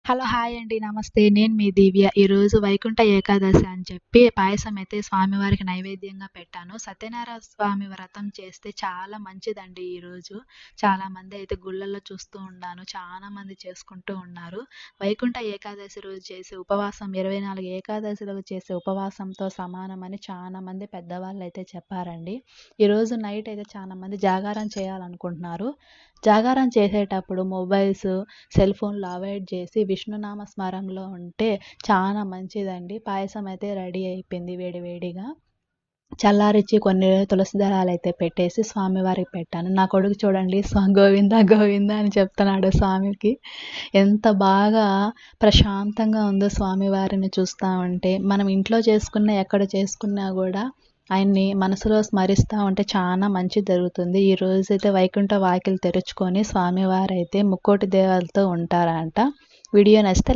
Hello! Hi అండి. నమస్తే. నేను మీ దివ్య. ఈరోజు వైకుంఠ ఏకాదశి అని చెప్పి పాయసం అయితే స్వామివారికి నైవేద్యంగా పెట్టాను. సత్యనారాయణ స్వామి వ్రతం చేస్తే చాలా మంచిదండి ఈరోజు. చాలామంది అయితే గుళ్ళల్లో చూస్తూ ఉన్నాను. చాలామంది చేసుకుంటూ ఉన్నారు. వైకుంఠ ఏకాదశి రోజు చేసే ఉపవాసం 24 ఏకాదశులకు చేసే ఉపవాసంతో సమానమని చాలామంది పెద్దవాళ్ళైతే చెప్పారండి. ఈరోజు నైట్ అయితే చాలామంది జాగారం చేయాలనుకుంటున్నారు. జాగారం చేసేటప్పుడు మొబైల్స్, సెల్ ఫోన్లు అవాయిడ్ చేసి విష్ణునామ స్మరణలో ఉంటే చాలా మంచిదండి. పాయసం అయితే రెడీ అయిపోయింది వేడి వేడిగా. చల్లారిచ్చి కొన్ని తులసి దళాలైతే పెట్టేసి స్వామివారికి పెట్టాను. నా కొడుకు చూడండి గోవింద గోవింద అని చెప్తున్నాడు స్వామికి. ఎంత బాగా ప్రశాంతంగా ఉందో స్వామివారిని చూస్తా ఉంటే. మనం ఇంట్లో చేసుకున్న ఎక్కడ చేసుకున్నా కూడా ఆయన్ని మనసులో స్మరిస్తా ఉంటే చాలా మంచి జరుగుతుంది. ఈ రోజైతే వైకుంఠ వాకిలి తెరుచుకొని స్వామివారైతే ముక్కోటి దేవతలతో ఉంటారంట. వీడియో నచ్చితే